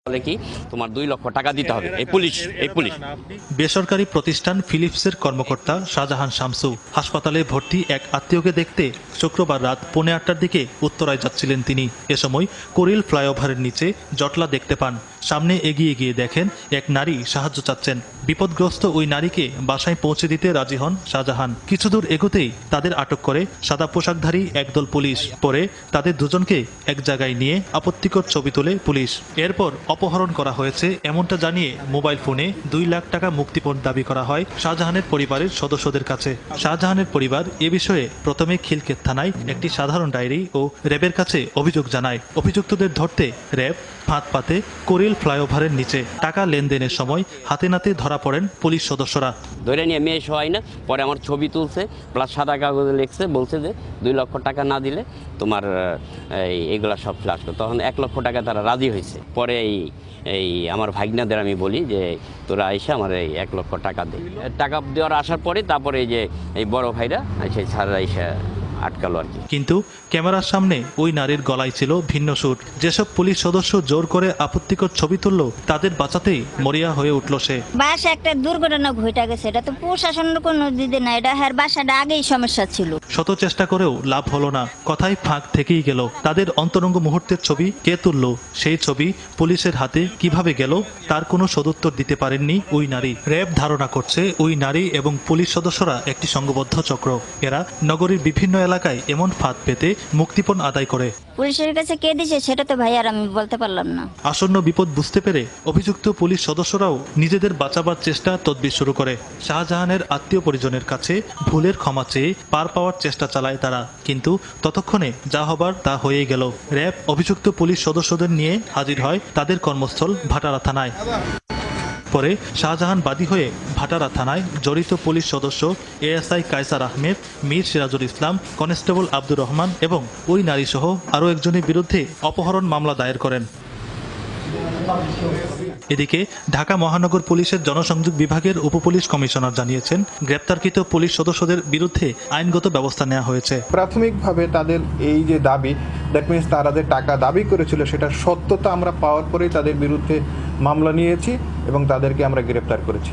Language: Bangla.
বলে কি তোমার 2 লক্ষ টাকা দিতে হবে। এই পুলিশ বেসরকারি প্রতিষ্ঠান ফিলিপসের কর্মকর্তা শাহজাহান শামসু হাসপাতালে ভর্তি এক আত্মীয়কে দেখতে শুক্রবার রাত 8:45টার দিকে উত্তরায় যাচ্ছিলেন তিনি। এ সময় কোরিল ফ্লাইওভারের নিচে জটলা দেখতে পান। সামনে এগিয়ে গিয়ে দেখেন এক নারী সাহায্য চাচ্ছেন। বিপদগ্রস্ত ওই নারীকে বাসায় পৌঁছে দিতে রাজি হন শাহজাহান। কিছু দূর এগোতেই তাদের আটক করে সাদা পোশাকধারী একদল পুলিশ। পরে তাদের দুজনকে এক জায়গায় নিয়ে আপত্তিকর ছবি তোলে পুলিশ। এরপর অপহরণ করা হয়েছে এমনটা জানিয়ে মোবাইল ফোনে 2 লাখ টাকা মুক্তিপণ দাবি করা হয় শাহজাহানের পরিবারের সদস্যদের কাছে। শাহজাহানের পরিবার এ বিষয়ে প্রথমে খিলক্ষেত থানায় একটি সাধারণ ডায়েরি ও র্যাবের কাছে অভিযোগ জানায়। অভিযুক্তদের ধরতে র্যাব ফাঁদ পাতে কোরিল ফ্লাইওভারের নিচে টাকা লেনদেনের সময় হাতে নাতে ধরা পড়েন পুলিশ সদস্যরা। ধরে নিয়ে মেয়ে সহায় না, পরে আমার ছবি তুলছে, প্লাস সাদা কাগজে লিখছে, বলছে যে 2 লক্ষ টাকা না দিলে তোমার এগুলা সব ফ্লাশ করো। তখন 1 লক্ষ টাকা তারা রাজি হয়েছে। পরে এই আমার ভাগনাদের আমি বলি যে তোরা আইসা আমার এই 1 লক্ষ টাকা দে। টাকা দেওয়ার আসার পরে তারপরে এই বড় ভাইরা সেই ছাড়া আইসা আটকালো আর কি। কিন্তু ক্যামেরার সামনে ওই নারীর গলায় ছিল ভিন্ন সুর। যেসব পুলিশ সদস্য জোর করে আপত্তিকর ছবি তুলল তাদের বাঁচাতেই মরিয়া হয়ে উঠল সে। বাসা একটা দুর্ঘটনা ঘটে গেছে, এটা তো প্রশাসনের কোনো দিদি না, এটা হ্যার বাসাটা আগেই সমস্যা ছিল। শত চেষ্টা করেও লাভ হলো না, কথাই ফাঁক থেকেই গেল। তাদের অন্তরঙ্গ মুহূর্তের ছবি কে তুলল, সেই ছবি পুলিশের হাতে কিভাবে গেল তার কোনো সদুত্তর দিতে পারেননি ওই নারী। র্যাব ধারণা করছে ওই নারী এবং পুলিশ সদস্যরা একটি সংঘবদ্ধ চক্র। এরা নগরীর বিভিন্ন এলাকায় এমন ফাঁদ পেতে মুক্তিপণ আদায় করে। পুলিশের কাছে কে দিছে সেটা তো ভাই আর আমি বলতে পারলাম না। আসন্ন বিপদ বুঝতে পেরে অভিযুক্ত পুলিশ সদস্যরাও নিজেদের বাঁচাবার চেষ্টা তদবির শুরু করে। শাহজাহানের আত্মীয় পরিজনের কাছে ভুলের ক্ষমা চেয়ে পার পাওয়ার চেষ্টা চালায় তারা, কিন্তু ততক্ষণে যা হবার তা হয়েই গেল। র্যাব অভিযুক্ত পুলিশ সদস্যদের নিয়ে হাজির হয় তাদের কর্মস্থল ভাটারা থানায়। পরে শাহজাহান বাদী হয়ে ভাটারা থানায় জড়িত পুলিশ সদস্য এএসআই কায়সার আহমেদ, মীর সিরাজুল ইসলাম, কনস্টেবল আব্দুর রহমান এবং ওই নারীসহ আরও একজনের বিরুদ্ধে অপহরণ মামলা দায়ের করেন। এদিকে ঢাকা মহানগর পুলিশের জনসংযোগ বিভাগের উপপুলিশ কমিশনার জানিয়েছেন, গ্রেপ্তারকৃত পুলিশ সদস্যদের বিরুদ্ধে আইনগত ব্যবস্থা নেওয়া হয়েছে। প্রাথমিকভাবে তাদের এই যে দাবি, দ্যাট মিনস তারা যে টাকা দাবি করেছিল সেটার সত্যতা আমরা পাওয়ার পরেই তাদের বিরুদ্ধে মামলা নিয়েছি এবং তাদেরকে আমরা গ্রেপ্তার করেছি।